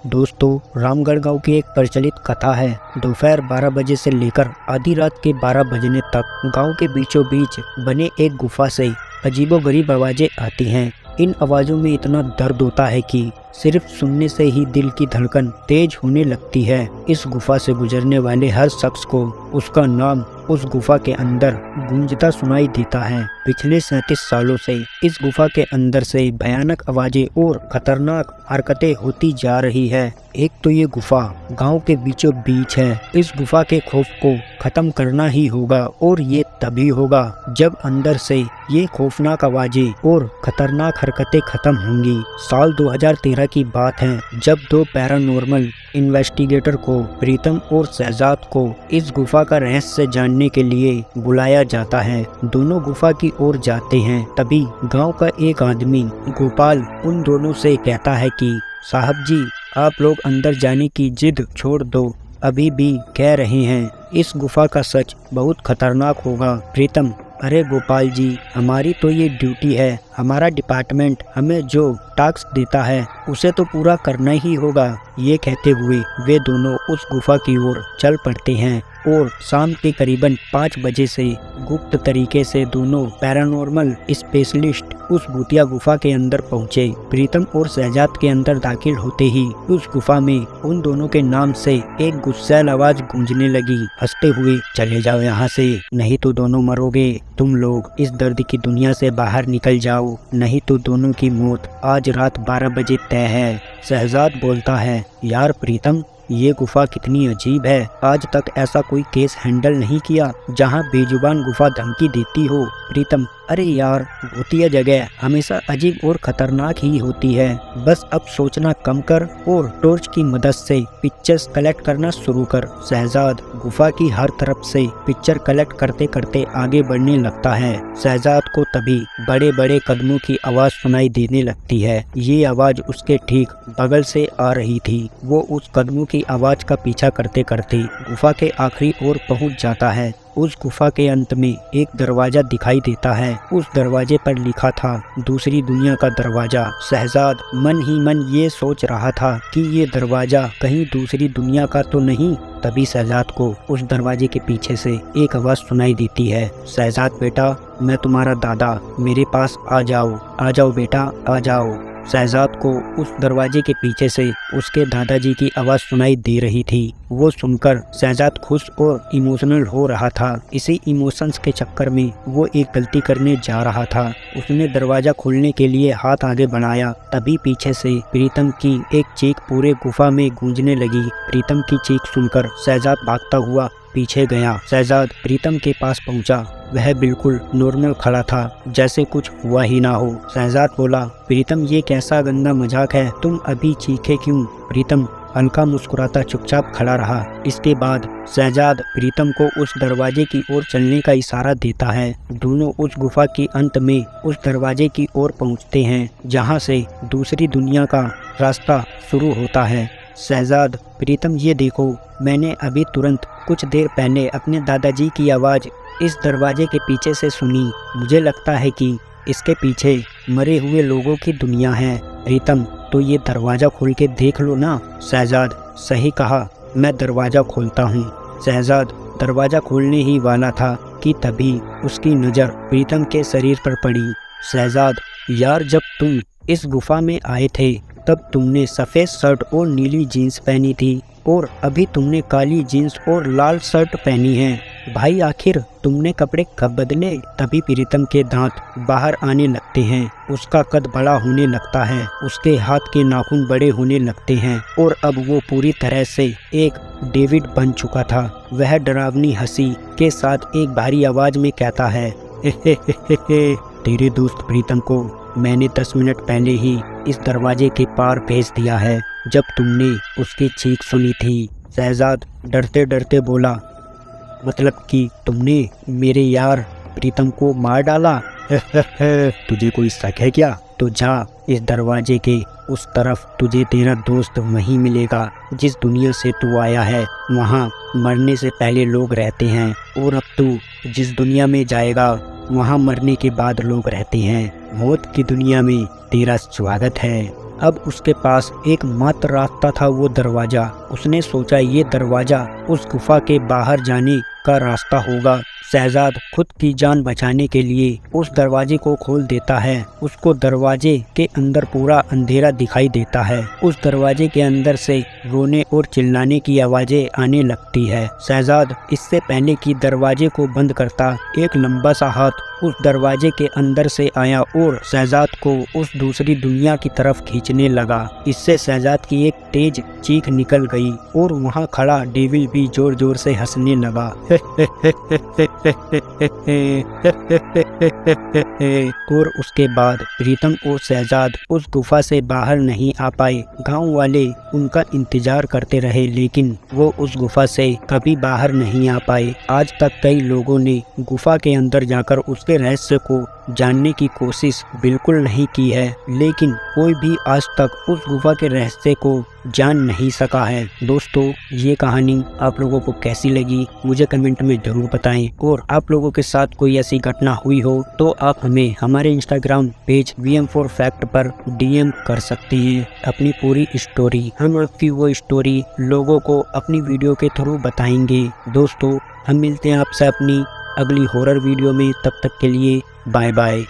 दोस्तों, रामगढ़ गांव की एक प्रचलित कथा है। दोपहर 12 बजे से लेकर आधी रात के 12 बजने तक गांव के बीचों बीच बने एक गुफा से अजीबोगरीब आवाजें आती हैं। इन आवाज़ों में इतना दर्द होता है कि सिर्फ सुनने से ही दिल की धड़कन तेज होने लगती है। इस गुफा से गुजरने वाले हर शख्स को उसका नाम उस गुफा के अंदर गूंजता सुनाई देता है। पिछले 37 सालों से इस गुफा के अंदर से भयानक आवाजें और खतरनाक हरकतें होती जा रही है। एक तो ये गुफा गांव के बीचों बीच है। इस गुफा के खौफ को खत्म करना ही होगा और ये तभी होगा जब अंदर से ये खौफनाक आवाजें और खतरनाक हरकतें खत्म होंगी। साल 2013 की बात है जब दो पैरानॉर्मल इन्वेस्टिगेटर को, प्रीतम और शहजाद को, इस गुफा का रहस्य जानने के लिए बुलाया जाता है। दोनों गुफा की ओर जाते हैं। तभी गांव का एक आदमी गोपाल उन दोनों से कहता है कि साहब जी, आप लोग अंदर जाने की जिद छोड़ दो। अभी भी कह रहे हैं इस गुफा का सच बहुत खतरनाक होगा। प्रीतम, अरे गोपाल जी, हमारी तो ये ड्यूटी है। हमारा डिपार्टमेंट हमें जो टास्क देता है उसे तो पूरा करना ही होगा। ये कहते हुए वे दोनों उस गुफा की ओर चल पड़ते हैं और शाम के करीबन 5 बजे से गुप्त तरीके से दोनों पैरानॉर्मल स्पेशलिस्ट उस भूतिया गुफा के अंदर पहुंचे। प्रीतम और शहजाद के अंदर दाखिल होते ही उस गुफा में उन दोनों के नाम से एक गुस्सैल आवाज गूंजने लगी, हंसते हुए, चले जाओ यहाँ से, नहीं तो दोनों मरोगे। तुम लोग इस दर्द की दुनिया से बाहर निकल जाओ, नहीं तो दोनों की मौत आज रात 12 बजे तय है। शहजाद बोलता है, यार प्रीतम, ये गुफा कितनी अजीब है। आज तक ऐसा कोई केस हैंडल नहीं किया जहां बेजुबान गुफा धमकी देती हो। प्रीतम, अरे यार, भूतिया जगह हमेशा अजीब और खतरनाक ही होती है। बस अब सोचना कम कर और टॉर्च की मदद से पिक्चर्स कलेक्ट करना शुरू कर। शहजाद गुफा की हर तरफ से पिक्चर कलेक्ट करते करते आगे बढ़ने लगता है। शहजाद को तभी बड़े बड़े कदमों की आवाज सुनाई देने लगती है। ये आवाज उसके ठीक बगल से आ रही थी। वो उस कदमों की आवाज का पीछा करते करते गुफा के आखिरी ओर पहुंच जाता है। उस गुफा के अंत में एक दरवाजा दिखाई देता है। उस दरवाजे पर लिखा था दूसरी दुनिया का दरवाजा। शहजाद मन ही मन ये सोच रहा था कि ये दरवाजा कहीं दूसरी दुनिया का तो नहीं। तभी शहजाद को उस दरवाजे के पीछे से एक आवाज सुनाई देती है, शहजाद बेटा, मैं तुम्हारा दादा, मेरे पास आ जाओ, आ जाओ बेटा, आ जाओ। शहजाद को उस दरवाजे के पीछे से उसके दादाजी की आवाज़ सुनाई दे रही थी। वो सुनकर शहजाद खुश और इमोशनल हो रहा था। इसी इमोशंस के चक्कर में वो एक गलती करने जा रहा था। उसने दरवाज़ा खोलने के लिए हाथ आगे बढ़ाया। तभी पीछे से प्रीतम की एक चीख पूरे गुफा में गूंजने लगी। प्रीतम की चीख सुनकर शहजाद भागता हुआ पीछे गया। शहजाद प्रीतम के पास पहुंचा। वह बिल्कुल नॉर्मल खड़ा था, जैसे कुछ हुआ ही ना हो। शहजाद बोला, प्रीतम, ये कैसा गंदा मजाक है, तुम अभी चीखे क्यों? प्रीतम हल्का मुस्कुराता चुपचाप खड़ा रहा। इसके बाद शहजाद प्रीतम को उस दरवाजे की ओर चलने का इशारा देता है। दोनों उस गुफा के अंत में उस दरवाजे की ओर पहुंचते हैं जहां से दूसरी दुनिया का रास्ता शुरू होता है। शहजाद, प्रीतम, ये देखो, मैंने अभी तुरंत कुछ देर पहले अपने दादाजी की आवाज़ इस दरवाजे के पीछे से सुनी। मुझे लगता है कि इसके पीछे मरे हुए लोगों की दुनिया है। प्रीतम, तो ये दरवाज़ा खोल के देख लो ना। शहजाद, सही कहा, मैं दरवाज़ा खोलता हूँ। शहजाद दरवाज़ा खोलने ही वाला था कि तभी उसकी नज़र प्रीतम के शरीर पर पड़ी। शहजाद, यार, जब तुम इस गुफा में आए थे तब तुमने सफ़ेद शर्ट और नीली जीन्स पहनी थी और अभी तुमने काली जीन्स और लाल शर्ट पहनी है। भाई, आखिर तुमने कपड़े कब बदले? तभी प्रीतम के दांत बाहर आने लगते हैं। उसका कद बड़ा होने लगता है, उसके हाथ के नाखून बड़े होने लगते हैं और अब वो पूरी तरह से एक डेविड बन चुका था। वह डरावनी हंसी के साथ एक भारी आवाज में कहता है, तेरे दोस्त प्रीतम को मैंने 10 मिनट पहले ही इस दरवाजे के पार भेज दिया है जब तुमने उसकी चीख सुनी थी। शहजाद डरते डरते बोला, मतलब कि तुमने मेरे यार प्रीतम को मार डाला? तुझे कोई शक है क्या? तो जा, इस दरवाजे के उस तरफ तुझे तेरा दोस्त वहीं मिलेगा। जिस दुनिया से तू आया है वहाँ मरने से पहले लोग रहते हैं और अब तू जिस दुनिया में जाएगा वहाँ मरने के बाद लोग रहते हैं। मौत की दुनिया में तेरा स्वागत है। अब उसके पास एक मात्र रास्ता था, वो दरवाजा। उसने सोचा ये दरवाजा उस गुफा के बाहर जाने का रास्ता होगा। शहजाद खुद की जान बचाने के लिए उस दरवाजे को खोल देता है। उसको दरवाजे के अंदर पूरा अंधेरा दिखाई देता है। उस दरवाजे के अंदर से रोने और चिल्लाने की आवाजें आने लगती है। शहजाद इससे पहले कि दरवाजे को बंद करता, एक लंबा सा हाथ उस दरवाजे के अंदर से आया और शहजाद को उस दूसरी दुनिया की तरफ खींचने लगा। इससे शहजाद की एक तेज चीख निकल गई और वहाँ खड़ा डेविल भी जोर जोर से हंसने लगा। और उसके बाद प्रीतम और शहजाद उस गुफा से बाहर नहीं आ पाए। गांव वाले उनका इंतजार करते रहे, लेकिन वो उस गुफा से कभी बाहर नहीं आ पाए। आज तक कई लोगों ने गुफा के अंदर जाकर उसके रहस्य को जानने की कोशिश बिल्कुल नहीं की है, लेकिन कोई भी आज तक उस गुफा के रहस्य को जान नहीं सका है। दोस्तों, ये कहानी आप लोगों को कैसी लगी मुझे कमेंट में जरूर बताएं। और आप लोगों के साथ कोई ऐसी घटना हुई हो तो आप हमें हमारे इंस्टाग्राम पेज VM4 फैक्ट पर DM कर सकते हैं अपनी पूरी स्टोरी। हम आपकी वो स्टोरी लोगों को अपनी वीडियो के थ्रू बताएंगे। दोस्तों, हम मिलते हैं आपसे अपनी अगली हॉरर वीडियो में। तब तक के लिए बाय बाय।